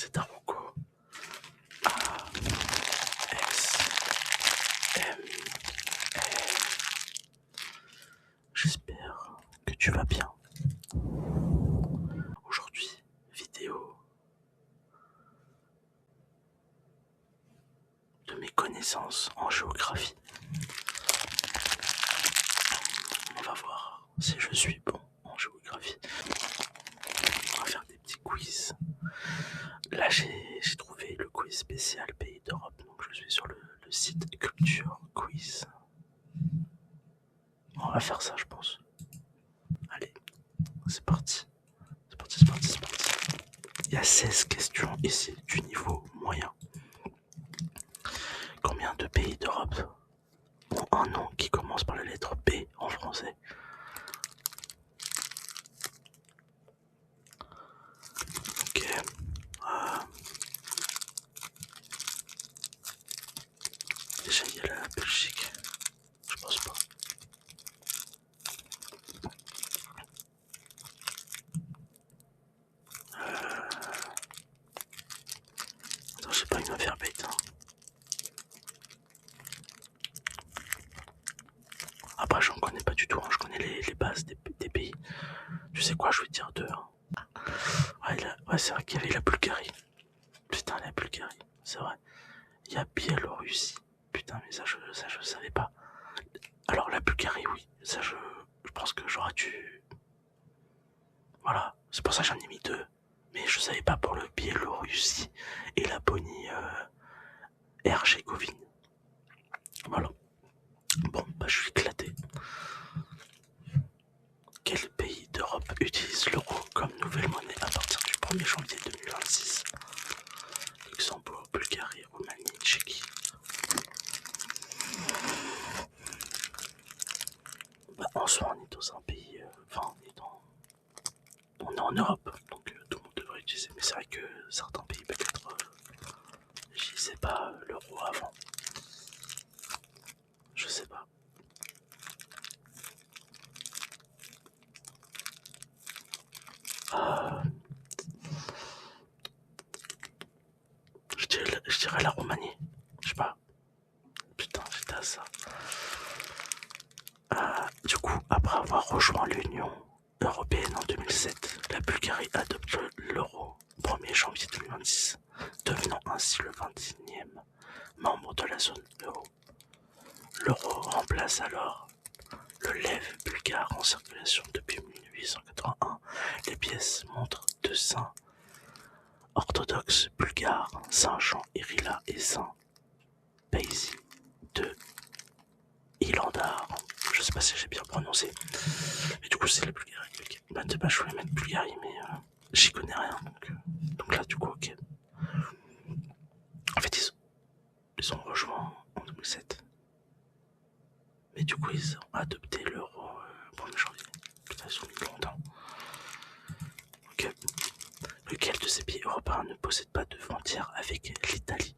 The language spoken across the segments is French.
C'est Daruko. A, S, M, R. J'espère que tu vas bien. Aujourd'hui, vidéo de mes connaissances en géographie. On va voir si je suis bon en géographie. On va faire des petits quiz. Là, j'ai trouvé le quiz spécial pays d'Europe, donc je suis sur le site Culture Quiz. On va faire ça, je pense. Allez, c'est parti. C'est parti. Il y a 16 questions ici du niveau moyen. Combien de pays d'Europe ont un nom qui commence par la lettre B en français? Ok. Déjà, il y a la Belgique. Je pense pas. Attends, j'ai pas une affaire bête. Après, j'en connais pas du tout. Je connais les bases des pays. Tu sais quoi, je vais te dire deux. Ouais, c'est vrai qu'il y avait la Bulgarie. Putain, la Bulgarie, c'est vrai. Il y a Biélorussie. Putain, mais ça, je savais pas. Alors, la Bulgarie, oui. Ça, je pense que j'aurais dû. Voilà. C'est pour ça que j'en ai mis deux. Mais je savais pas pour le Biélorussie et la Bosnie-Herzégovine. Voilà. Bon, bah, je suis éclaté. Quel pays d'Europe utilise l'euro comme nouvelle monnaie à partir du 1er janvier 2026? Luxembourg, Bulgarie, Roumanie, Tchéquie. Bah, en soi, on est dans un pays. On est en Europe, donc tout le monde devrait utiliser. Mais c'est vrai que certains pays, peut-être, j'utilisaient pas l'euro avant. Je sais pas. Je dirais la Roumanie. Je sais pas. Putain, j'étais à ça. Du coup, après avoir rejoint l'Union européenne en 2007, la Bulgarie adopte l'euro 1er janvier 2026, devenant ainsi le 21e membre de la zone euro. L'euro remplace alors le lev bulgare en circulation depuis 1881. Les pièces montrent deux saints orthodoxes bulgares, Saint Jean Irila et Saint Paisi de Hilandar. Je sais pas si j'ai bien prononcé. Mais du coup, c'est la Bulgarie. Okay. Bah, de base, je voulais mettre Bulgarie, mais j'y connais rien. Donc là, du coup, ok. En fait, ils ont rejoint en 2007. Mais du coup, ils ont adopté l'euro pour le janvier. Putain, ils ont mis longtemps. Ok. Lequel de ces pays européens ne possède pas de frontière avec l'Italie?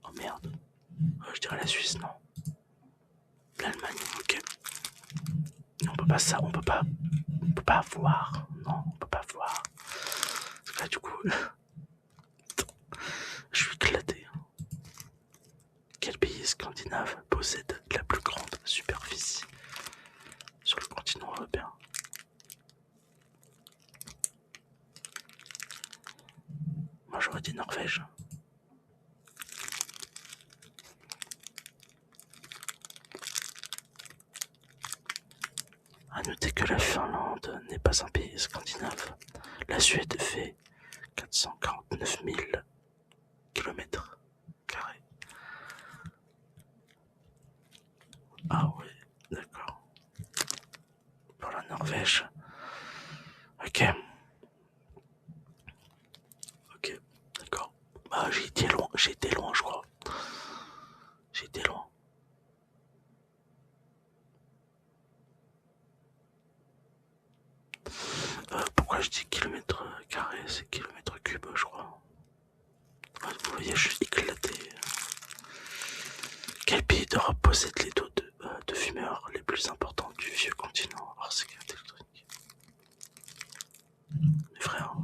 Oh merde. Je dirais la Suisse, non. L'Allemagne, ok. On peut pas ça, on peut pas voir. Non, on peut pas voir. Parce que là, du coup, je suis éclaté. Quel pays scandinave possède la plus grande superficie sur le continent européen? Moi, j'aurais dit Norvège. À noter que la Finlande n'est pas un pays scandinave. La Suède fait 449 000 km². Ah ouais, d'accord. Pour la Norvège. Ok. Ok, d'accord. Bah, j'ai été loin, je crois. J'ai été loin. Pourquoi je dis kilomètre carré? C'est kilomètre cube, je crois. Vous voyez, je suis éclaté. Quel pays d'Europe possède les taux de fumeurs les plus importants du vieux continent? Alors, c'est électronique. Mes frères,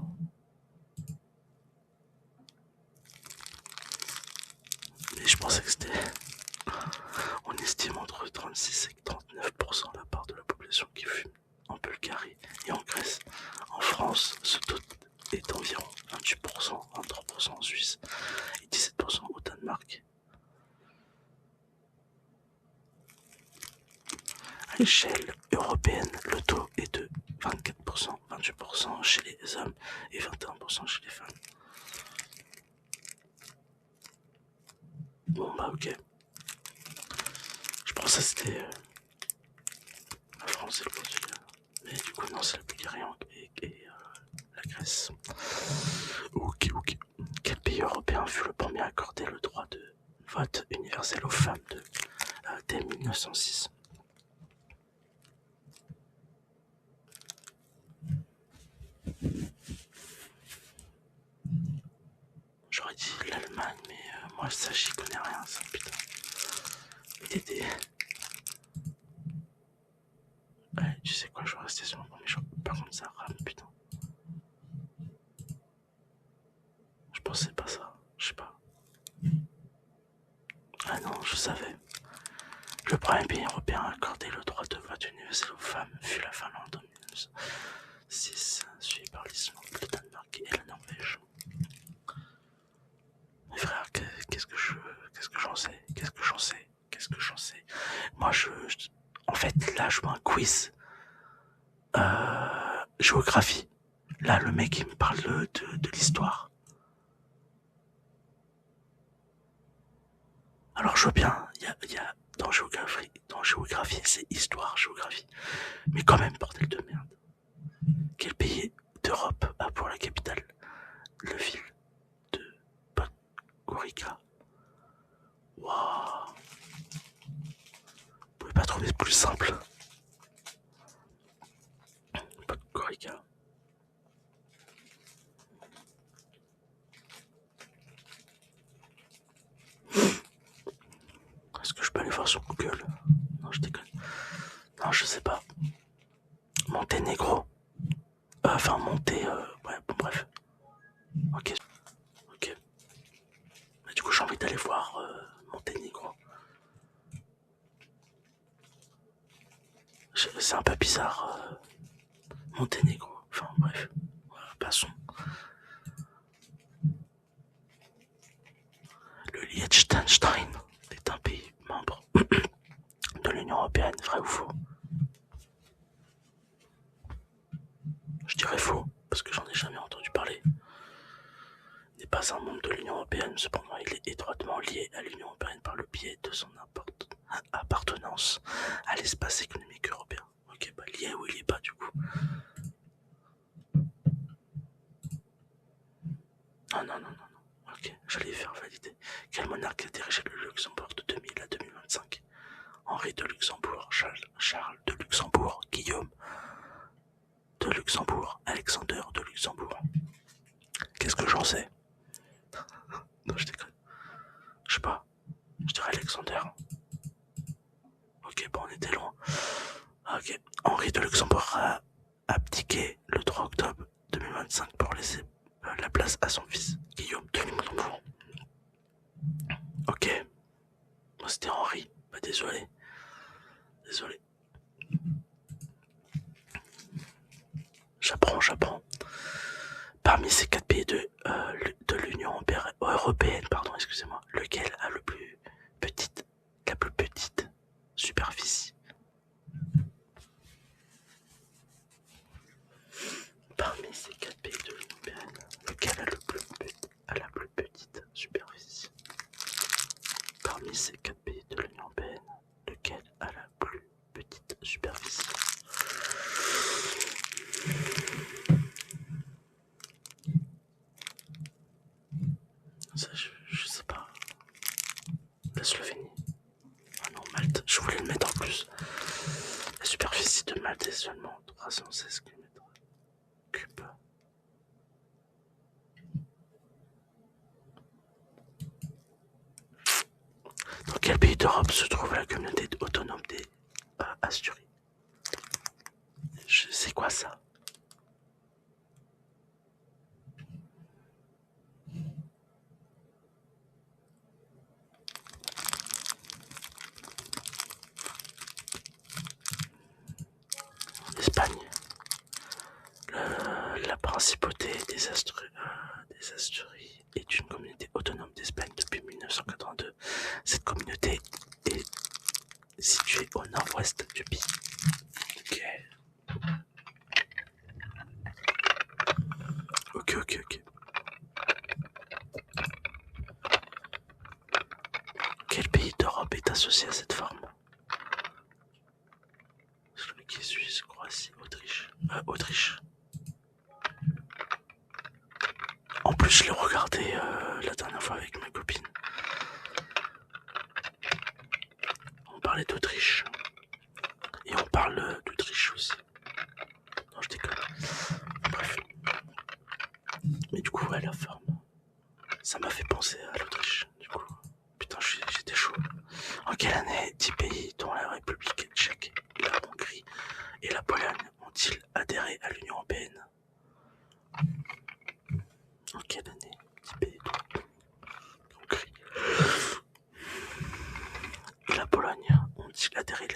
l'échelle européenne, le taux est de 24%, 28% chez les hommes et 21% chez les femmes. Bon bah ok. Je pense que c'était la France et le Portugal. Mais du coup non, c'est la Bulgarie et la Grèce. Ok. Quel pays européen fut le premier à accorder le droit de vote universel aux femmes dès 1906? J'aurais dit l'Allemagne, mais moi ça j'y connais rien, ça putain. Des... Ouais, tu sais quoi, je vais rester sur mon premier choix. Par contre ça rame, putain. Je pensais pas ça, je sais pas. Ah non, je savais. Le premier pays européen à accorder le droit de vote universel aux femmes fut la Finlande en 1906, suivi par l'Islande, le Danemark et la Norvège. Mais frère, qu'est-ce que j'en sais? Moi, en fait, là, je vois un quiz. Géographie. Là, le mec, il me parle de l'histoire. Alors, je veux bien, il y a dans géographie, c'est histoire, géographie. Mais quand même, bordel de merde. Quel pays d'Europe a pour la capitale le ville de Podgorica? Waouh. Vous pouvez pas trouver plus simple? Podgorica. Est-ce que je peux aller voir sur Google? Non, je déconne. Non, je sais pas. Monténégro. Enfin, ouais, bon, bref. Ok. Mais du coup, j'ai envie d'aller voir Monténégro. C'est un peu bizarre. Monténégro. Enfin, bref. Passons. Le Liechtenstein est un pays membre de l'Union européenne, vrai ou faux? Je dirais faux, parce que j'en ai jamais entendu parler. Il n'est pas un membre de l'Union européenne, cependant il est étroitement lié à l'Union européenne par le biais de son appartenance à l'espace économique européen. Ok, bah lié ou il est pas du coup. Non. Ok, j'allais faire valider. Quel monarque a dirigé le Luxembourg de 2000 à 2025? Henri de Luxembourg, Charles de Luxembourg, Guillaume de Luxembourg, Alexander de Luxembourg. Qu'est-ce que j'en sais? Non, je déconne. Je sais pas. Je dirais Alexander. Ok, bon, on était loin. Ok. Henri de Luxembourg a abdiqué le 3 octobre 2025 pour laisser la place à son fils, Guillaume de Luxembourg. Ok. Moi, c'était Henri. Bah, désolé. J'apprends. Parmi ces 4 pays de l'Union européenne, excusez-moi, lequel a la plus petite superficie? Parmi ces 4 pays de l'Union européenne, lequel a la plus petite superficie? Parmi ces 4 pays de l'Union européenne, lequel a la plus petite superficie? Ça, je sais pas. La Slovénie. Ah non, Malte. Je voulais le mettre en plus. La superficie de Malte est seulement 316 km3. Dans quel pays d'Europe se trouve la communauté autonome des Asturies? C'est quoi ça? Espagne. La principauté des Asturies est une communauté autonome d'Espagne depuis 1982. Cette communauté est située au nord-ouest du pays. ok. Quel pays d'Europe est associé à cette forme? Slovaquie, Suisse, Croatie, Autriche. Autriche. En plus, je l'ai regardé la dernière fois avec ma copine. On parlait d'Autriche. Et on parle d'Autriche aussi. Non, je déconne. Bref. Mais du coup, ouais, la forme. Ça m'a fait penser à l'Autriche. Du coup, putain, j'étais chaud. En quelle année 10 pays, dont la République tchèque, la Hongrie et la Pologne, ont-ils adhéré à l'Union européenne? En quelle année 10 pays, dont la Hongrie et la Pologne, ont-ils adhéré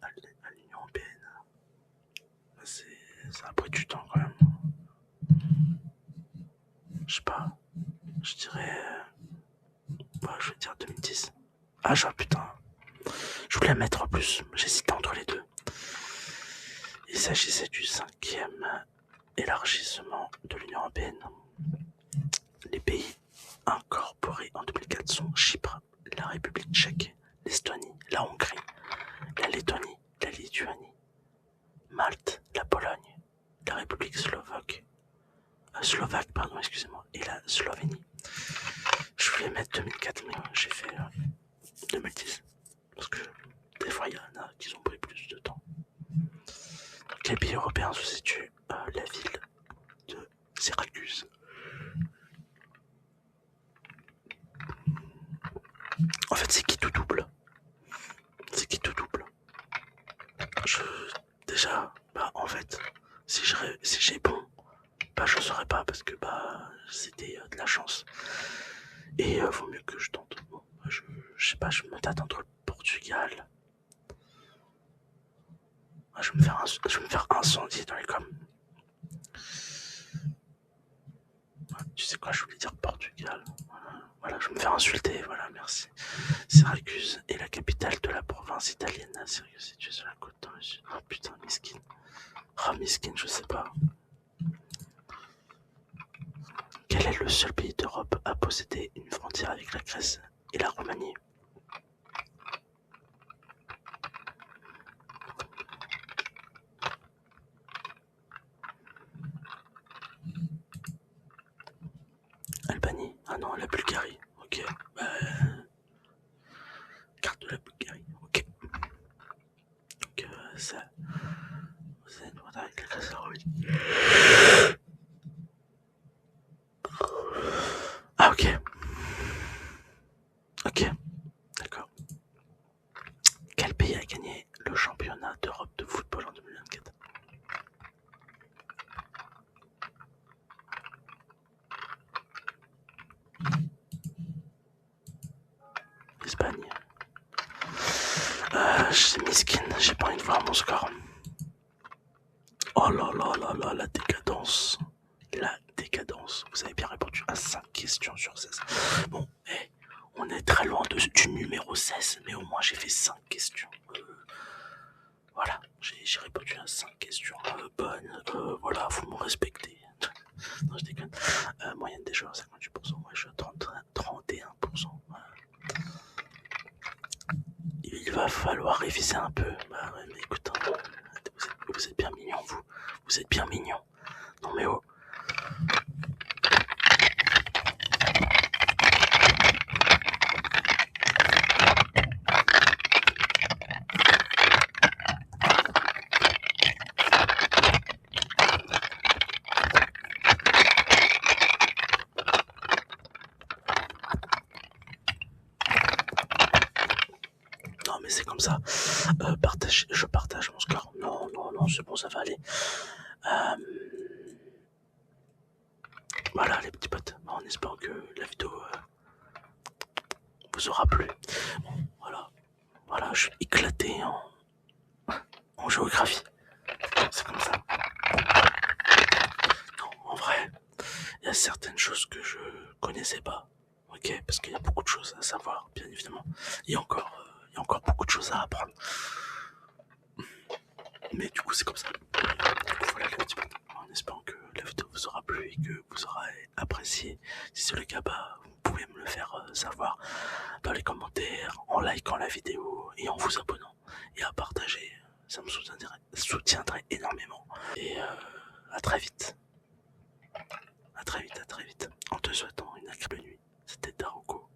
à l'Union européenne? Ça a pris du temps quand même. Je sais pas. Je dirais. Je vais dire 2010. Ah, putain. Je voulais mettre en plus. J'hésitais entre les deux. Il s'agissait du 5e élargissement de l'Union européenne. Les pays incorporés en 2004 sont Chypre, la République tchèque, l'Estonie, la Hongrie, la Lettonie, la Lituanie, Malte, la Pologne, la République slovaque, et la Slovénie. Je voulais mettre 2004, mais j'ai fait 2010. Parce que des fois, il y en a qui ont pris plus de temps. Dans quel pays européen se situe la ville de Syracuse? En fait, c'est qui tout double? Déjà, en fait, si j'ai bon, je saurais pas parce que c'était de la chance. Et vaut mieux que je tente. Bon, je sais pas, je me tâte entre le Portugal. Je vais me faire incendier dans les coms. Tu sais quoi, je voulais dire Portugal. Voilà, je vais me faire insulter, voilà, merci. Syracuse est la capitale de la province italienne. Syracuse située sur la côte dans le sud. Oh putain, miskin. Miskin, je sais pas. Quel est le seul pays d'Europe à posséder une frontière avec la Grèce et la Roumanie? Albanie. Ah non, la Bulgarie. Ok. Carte de la Bulgarie. Ok. Donc ça. Vous avez une frontière avec la Grèce et la Roumanie. Ah ok. Ok. D'accord. Quel pays a gagné le championnat d'Europe de football en 2024? Espagne. C'est miskin, j'ai pas envie de voir mon score. Oh là là là là, la décadence. La décadence. Vous avez bien répondu à 5 questions sur 16. Bon, on est très loin du numéro 16, mais au moins j'ai fait 5 questions. Voilà, j'ai répondu à 5 questions bonnes. Voilà, faut me respecter. Non, je déconne. Moyenne des joueurs, 58%. Moi, je suis à 31%. Il va falloir réviser un peu. Ouais, mais écoute, vous êtes bien mignons, vous. Vous êtes bien mignons. Non, mais oh. Non, mais c'est comme ça. Je partage mon score. Non, c'est bon, ça va aller. Voilà, les petits potes. En espérant que la vidéo vous aura plu. Bon, voilà, je suis éclaté en géographie. C'est comme ça. Non, en vrai, il y a certaines choses que je connaissais pas. Ok, parce qu'il y a beaucoup de choses à savoir, bien évidemment. Il y a encore beaucoup de choses à apprendre. Mais du coup, c'est comme ça. Du coup, voilà les petits potes. En espérant que la vidéo vous vous aura plu et que vous aurez apprécié. Si c'est le cas, bah, vous pouvez me le faire savoir dans les commentaires, en likant la vidéo et en vous abonnant et à partager. Ça me soutiendrait énormément. Et à très vite. À très vite, à très vite. En te souhaitant une agréable nuit. C'était Daruko.